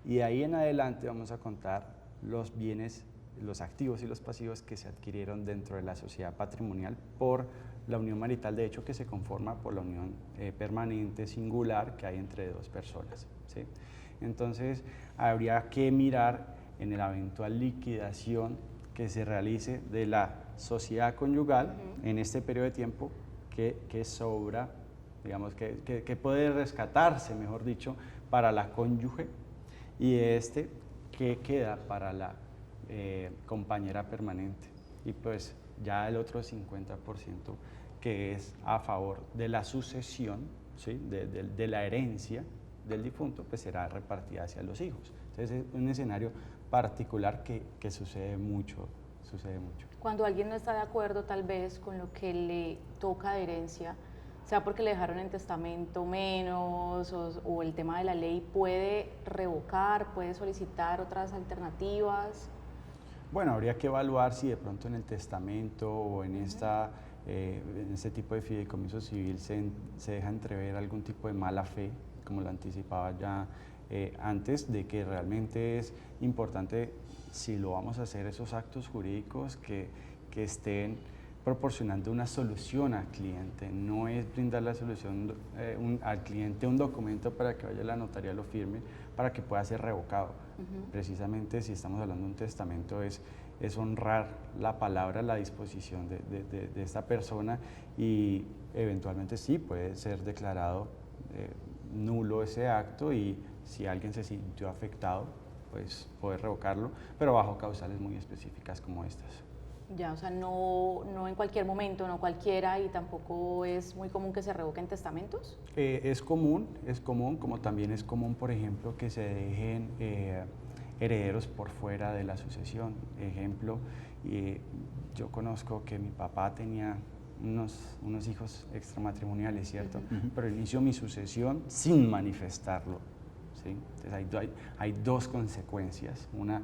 y de ahí en adelante vamos a contar los bienes, los activos y los pasivos que se adquirieron dentro de la sociedad patrimonial por la unión marital, de hecho, que se conforma por la unión permanente, singular, que hay entre dos personas. ¿sí? Entonces, habría que mirar en la eventual liquidación que se realice de la sociedad conyugal en este periodo de tiempo que sobra, digamos, que puede rescatarse, mejor dicho, para la cónyuge, y que queda para la compañera permanente. Y pues ya el otro 50% que es a favor de la sucesión, ¿sí? de la herencia del difunto, pues será repartida hacia los hijos. Entonces es un escenario particular que sucede mucho. Cuando alguien no está de acuerdo tal vez con lo que le toca de herencia, sea porque le dejaron en testamento menos o el tema de la ley, ¿puede revocar, puede solicitar otras alternativas? Bueno, habría que evaluar si de pronto en el testamento o en este tipo de fideicomiso civil se deja entrever algún tipo de mala fe, como lo anticipaba ya antes, de que realmente es importante, si lo vamos a hacer, esos actos jurídicos que estén proporcionando una solución al cliente. No es brindar la solución al cliente un documento para que vaya a la notaría, lo firme, para que pueda ser revocado. Precisamente, si estamos hablando de un testamento, es honrar la palabra, la disposición de esta persona, y eventualmente sí puede ser declarado nulo ese acto, y si alguien se sintió afectado, pues poder revocarlo, pero bajo causales muy específicas como estas. Ya, o sea, no en cualquier momento, no cualquiera, y tampoco es muy común que se revoquen testamentos. Es común, como también es común, por ejemplo, que se dejen herederos por fuera de la sucesión. Ejemplo, yo conozco que mi papá tenía unos hijos extramatrimoniales, ¿cierto? Pero inició mi sucesión sin manifestarlo, ¿sí? Entonces hay dos consecuencias, una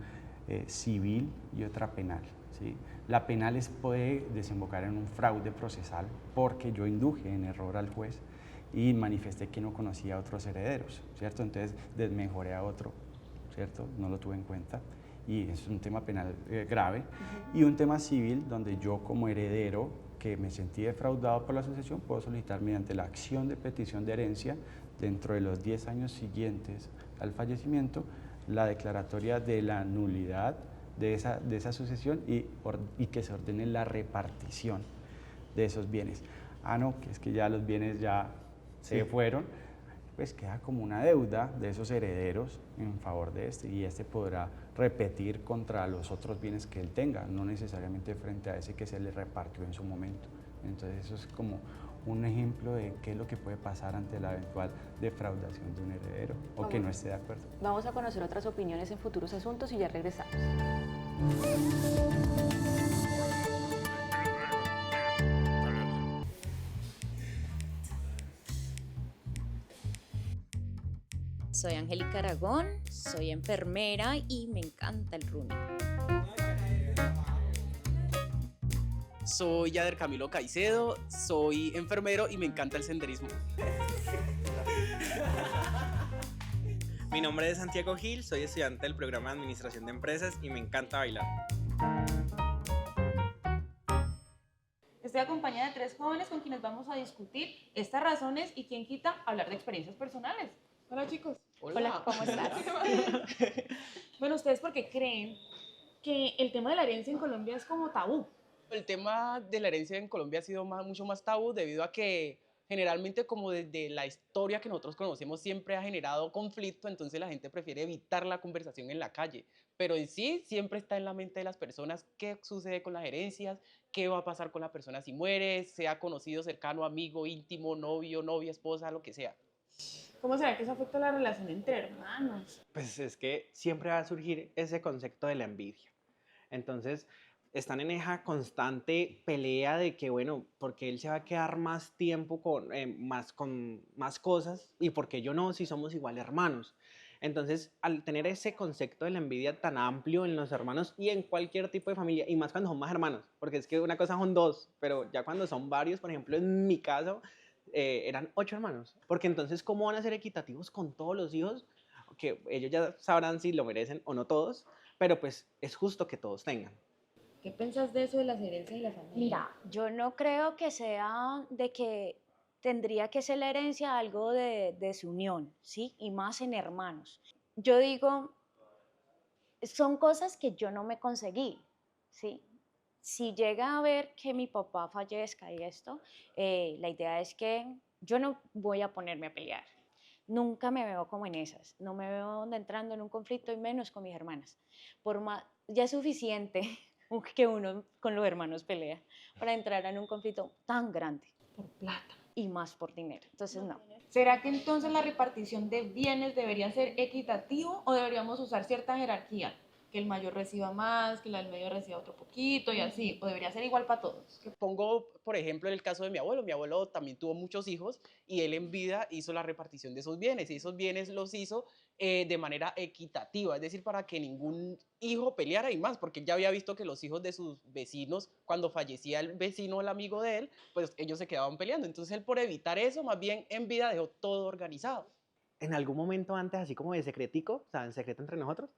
civil y otra penal, ¿sí? La penal puede desembocar en un fraude procesal porque yo induje en error al juez y manifesté que no conocía a otros herederos, ¿cierto? Entonces desmejoré a otro, ¿cierto? No lo tuve en cuenta, y es un tema penal grave. Y un tema civil donde yo, como heredero que me sentí defraudado por la sucesión, puedo solicitar mediante la acción de petición de herencia dentro de los 10 años siguientes al fallecimiento la declaratoria de la nulidad de esa sucesión y que se ordene la repartición de esos bienes. No, que es que ya los bienes ya se fueron, pues queda como una deuda de esos herederos en favor de y podrá repetir contra los otros bienes que él tenga, no necesariamente frente a ese que se le repartió en su momento. Entonces eso es como un ejemplo de qué es lo que puede pasar ante la eventual defraudación de un heredero o que no esté de acuerdo. Vamos a conocer otras opiniones en futuros asuntos y ya regresamos. Soy Angélica Aragón, soy enfermera y me encanta el running. Soy Yader Camilo Caicedo, soy enfermero y me encanta el senderismo. Mi nombre es Santiago Gil, soy estudiante del programa de Administración de Empresas y me encanta bailar. Estoy acompañada de 3 jóvenes con quienes vamos a discutir estas razones y, quién quita, hablar de experiencias personales. Hola, chicos. Hola, ¿cómo estás? Bueno, ¿ustedes por qué creen que el tema de la herencia en Colombia es como tabú? El tema de la herencia en Colombia ha sido mucho más tabú debido a que generalmente como desde la historia que nosotros conocemos siempre ha generado conflicto, entonces la gente prefiere evitar la conversación en la calle. Pero en sí siempre está en la mente de las personas qué sucede con las herencias, qué va a pasar con la persona si muere, sea conocido, cercano, amigo, íntimo, novio, novia, esposa, lo que sea. ¿Cómo será que eso afecta la relación entre hermanos? Pues es que siempre va a surgir ese concepto de la envidia. Entonces, están en esa constante pelea de que, bueno, porque él se va a quedar más tiempo con más cosas y porque yo no, si somos igual hermanos. Entonces, al tener ese concepto de la envidia tan amplio en los hermanos y en cualquier tipo de familia, y más cuando son más hermanos, porque es que una cosa son dos, pero ya cuando son varios, por ejemplo, en mi caso, eran 8 hermanos, porque entonces, ¿cómo van a ser equitativos con todos los hijos? Que ellos ya sabrán si lo merecen o no todos, pero pues es justo que todos tengan. ¿Qué piensas de eso de las herencias y la familia? Mira, yo no creo que sea de que tendría que ser la herencia algo de desunión, ¿sí? Y más en hermanos. Yo digo, son cosas que yo no me conseguí, ¿sí? Si llega a ver que mi papá fallezca y esto, la idea es que yo no voy a ponerme a pelear. Nunca me veo como en esas. No me veo entrando en un conflicto y menos con mis hermanas. Por más, ya es suficiente que uno con los hermanos pelea para entrar en un conflicto tan grande. Por plata. Y más por dinero. Entonces, no. ¿Será que entonces la repartición de bienes debería ser equitativo o deberíamos usar cierta jerarquía? Que el mayor reciba más, que el del medio reciba otro poquito y así, o debería ser igual para todos. Pongo, por ejemplo, el caso de mi abuelo también tuvo muchos hijos y él en vida hizo la repartición de esos bienes y esos bienes los hizo de manera equitativa, es decir, para que ningún hijo peleara y más, porque él ya había visto que los hijos de sus vecinos, cuando fallecía el vecino o el amigo de él, pues ellos se quedaban peleando, entonces él por evitar eso, más bien en vida dejó todo organizado. En algún momento antes, así como de secretico, o sea, en secreto entre nosotros,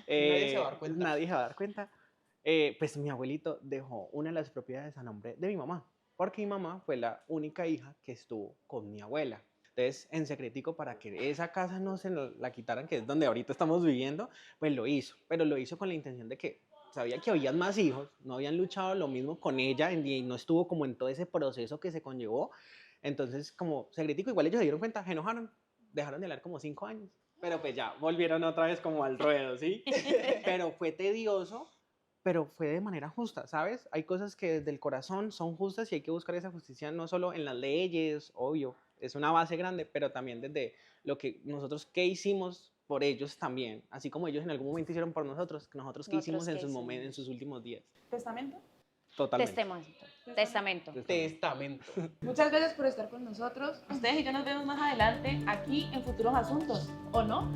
Nadie se va a dar cuenta. Nadie se va a dar cuenta. Pues mi abuelito dejó una de las propiedades a nombre de mi mamá, porque mi mamá fue la única hija que estuvo con mi abuela. Entonces, en secretico, para que esa casa no se la quitaran, que es donde ahorita estamos viviendo, pues lo hizo. Pero lo hizo con la intención de que sabía que habían más hijos, no habían luchado lo mismo con ella y no estuvo como en todo ese proceso que se conllevó. Entonces, como secretico, igual ellos se dieron cuenta, se enojaron, dejaron de hablar como 5 años. Pero pues ya volvieron otra vez como al ruedo, ¿sí? Pero fue tedioso, pero fue de manera justa, ¿sabes? Hay cosas que desde el corazón son justas y hay que buscar esa justicia no solo en las leyes, obvio, es una base grande, pero también desde lo que nosotros qué hicimos por ellos también, así como ellos en algún momento hicieron por nosotros qué hicimos en sus momentos, en sus últimos días. ¿Testamento? Totalmente. Testamento. Testamento. Muchas gracias por estar con nosotros. Ustedes y yo nos vemos más adelante aquí en Futuros Asuntos, ¿o no?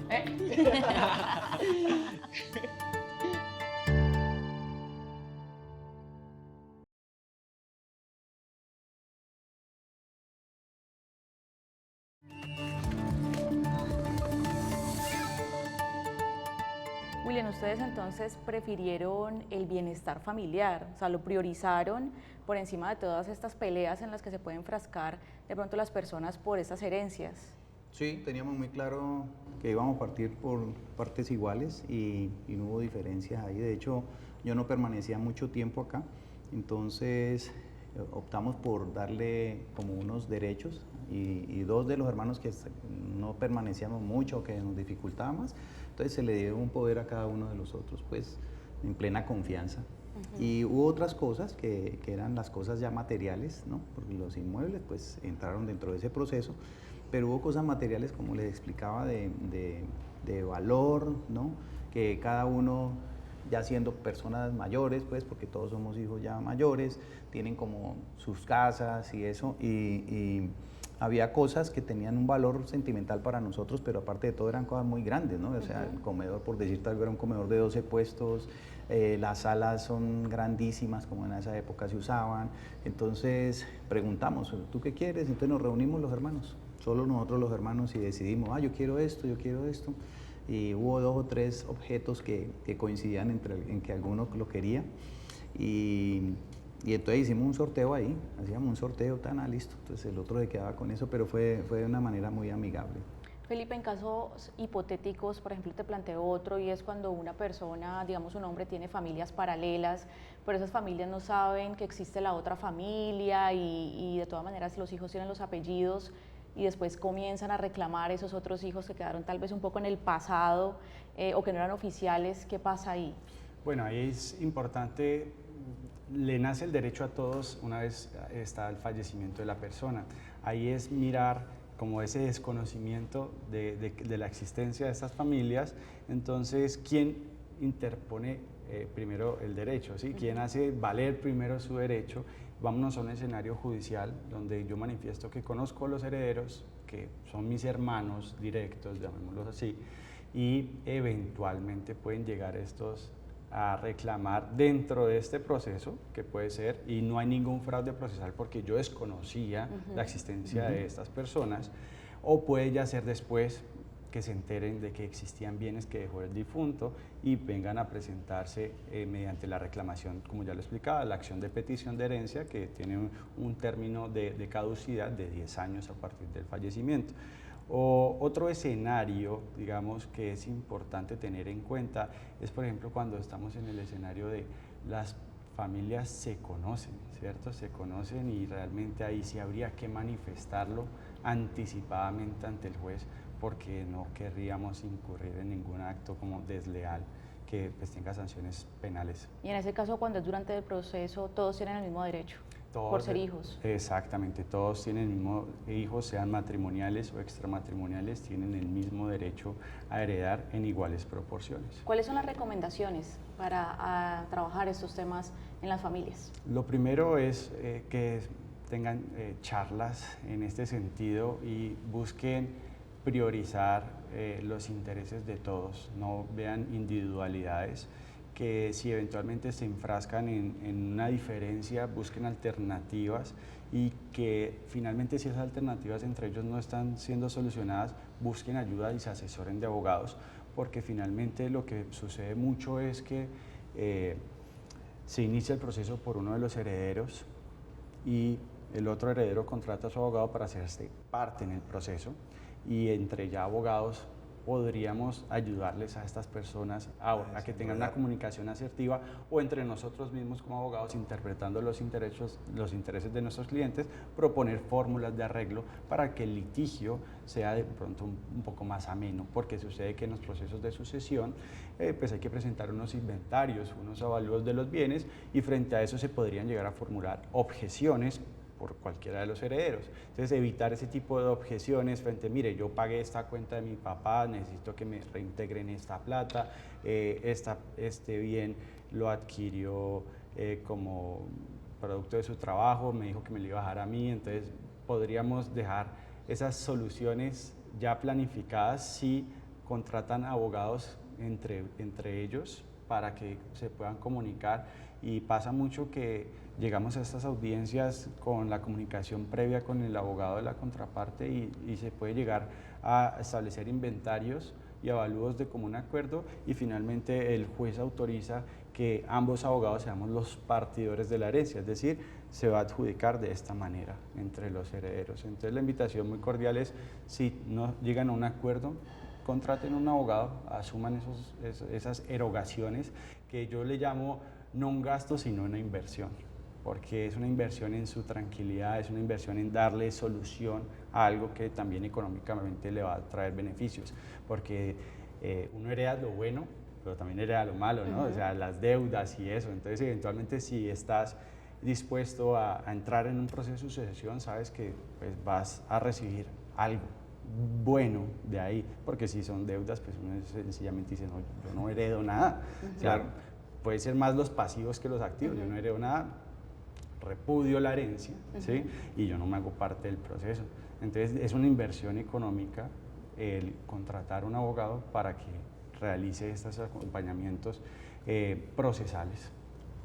William, ustedes entonces prefirieron el bienestar familiar, o sea, lo priorizaron por encima de todas estas peleas en las que se pueden enfrascar de pronto las personas por estas herencias. Sí, teníamos muy claro que íbamos a partir por partes iguales y no hubo diferencias ahí. De hecho, yo no permanecía mucho tiempo acá, entonces optamos por darle como unos derechos y 2 de los hermanos que no permanecíamos mucho, que nos dificultaba más, entonces se le dio un poder a cada uno de los otros, pues en plena confianza. Y hubo otras cosas que eran las cosas ya materiales, ¿no? Porque los inmuebles pues entraron dentro de ese proceso, pero hubo cosas materiales, como les explicaba, de valor, ¿no? Que cada uno, ya siendo personas mayores, pues, porque todos somos hijos ya mayores, tienen como sus casas y eso, y había cosas que tenían un valor sentimental para nosotros, pero aparte de todo eran cosas muy grandes, ¿no? O sea, el comedor, por decirte algo, era un comedor de 12 puestos, las salas son grandísimas, como en esa época se usaban. Entonces preguntamos, ¿tú qué quieres? Entonces nos reunimos los hermanos, solo nosotros los hermanos, y decidimos, yo quiero esto, yo quiero esto. Y hubo 2 o 3 objetos que coincidían en que alguno lo quería. Y entonces hicimos un sorteo ahí, hacíamos un sorteo, listo. Entonces el otro se quedaba con eso, pero fue de una manera muy amigable. Felipe, en casos hipotéticos, por ejemplo, te planteo otro y es cuando una persona, digamos un hombre, tiene familias paralelas, pero esas familias no saben que existe la otra familia y de todas maneras los hijos tienen los apellidos y después comienzan a reclamar esos otros hijos que quedaron tal vez un poco en el pasado o que no eran oficiales. ¿Qué pasa ahí? Bueno, ahí es importante, le nace el derecho a todos una vez está el fallecimiento de la persona. Ahí es mirar como ese desconocimiento de la existencia de estas familias. Entonces, ¿quién interpone primero el derecho? ¿Sí? ¿Quién hace valer primero su derecho? Vámonos a un escenario judicial donde yo manifiesto que conozco a los herederos, que son mis hermanos directos, llamémoslos así, y eventualmente pueden llegar estos a reclamar dentro de este proceso, que puede ser, y no hay ningún fraude procesal porque yo desconocía la existencia de estas personas, o puede ya ser después que se enteren de que existían bienes que dejó el difunto y vengan a presentarse mediante la reclamación, como ya lo explicaba, la acción de petición de herencia, que tiene un término de caducidad de 10 años a partir del fallecimiento. O otro escenario, digamos, que es importante tener en cuenta es, por ejemplo, cuando estamos en el escenario de las familias se conocen, ¿cierto? Se conocen y realmente ahí sí habría que manifestarlo anticipadamente ante el juez porque no querríamos incurrir en ningún acto como desleal que pues, tenga sanciones penales. Y en ese caso, cuando es durante el proceso, todos tienen el mismo derecho. Todos, por ser hijos. Exactamente, todos tienen el mismo, hijos sean matrimoniales o extramatrimoniales, tienen el mismo derecho a heredar en iguales proporciones. ¿Cuáles son las recomendaciones para trabajar estos temas en las familias? Lo primero es que tengan charlas en este sentido y busquen priorizar los intereses de todos, no vean individualidades, que si eventualmente se enfrascan en una diferencia, busquen alternativas y que finalmente si esas alternativas entre ellos no están siendo solucionadas, busquen ayuda y se asesoren de abogados, porque finalmente lo que sucede mucho es que se inicia el proceso por uno de los herederos y el otro heredero contrata a su abogado para hacerse parte en el proceso y entre ya abogados podríamos ayudarles a estas personas a que tengan una comunicación asertiva o entre nosotros mismos como abogados interpretando los intereses de nuestros clientes, proponer fórmulas de arreglo para que el litigio sea de pronto un poco más ameno, porque sucede que en los procesos de sucesión pues hay que presentar unos inventarios, unos avalúos de los bienes y frente a eso se podrían llegar a formular objeciones por cualquiera de los herederos. Entonces, evitar ese tipo de objeciones frente, mire, yo pagué esta cuenta de mi papá, necesito que me reintegren esta plata, este bien lo adquirió como producto de su trabajo, me dijo que me lo iba a dejar a mí, entonces podríamos dejar esas soluciones ya planificadas si contratan abogados entre ellos para que se puedan comunicar y pasa mucho que llegamos a estas audiencias con la comunicación previa con el abogado de la contraparte y se puede llegar a establecer inventarios y avalúos de común acuerdo y finalmente el juez autoriza que ambos abogados seamos los partidores de la herencia, es decir, se va a adjudicar de esta manera entre los herederos. Entonces la invitación muy cordial es, si no llegan a un acuerdo, contraten un abogado, asuman esas erogaciones que yo le llamo no un gasto sino una inversión, porque es una inversión en su tranquilidad, es una inversión en darle solución a algo que también económicamente le va a traer beneficios, porque uno hereda lo bueno, pero también hereda lo malo, ¿no? O sea, las deudas y eso. Entonces, eventualmente, si estás dispuesto a entrar en un proceso de sucesión, sabes que pues, vas a recibir algo bueno de ahí, porque si son deudas, pues uno sencillamente dice, no, yo no heredo nada. O sea, puede ser más los pasivos que los activos, yo no heredo nada, repudio la herencia, ¿sí? Y yo no me hago parte del proceso. Entonces es una inversión económica el contratar un abogado para que realice estos acompañamientos procesales.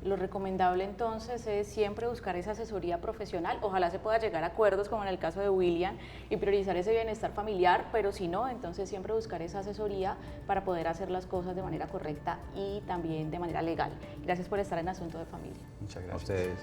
Lo recomendable entonces es siempre buscar esa asesoría profesional, ojalá se pueda llegar a acuerdos como en el caso de William y priorizar ese bienestar familiar, pero si no, entonces siempre buscar esa asesoría para poder hacer las cosas de manera correcta y también de manera legal. Gracias por estar en Asunto de Familia. Muchas gracias. A ustedes.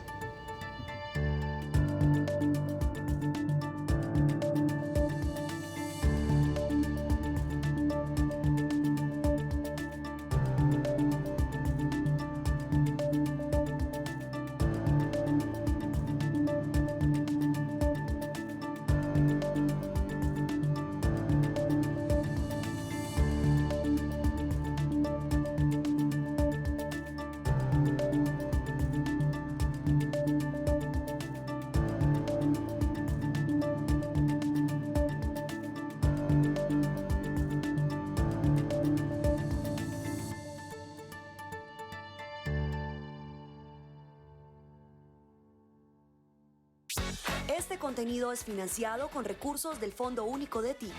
Este contenido es financiado con recursos del Fondo Único de Ti.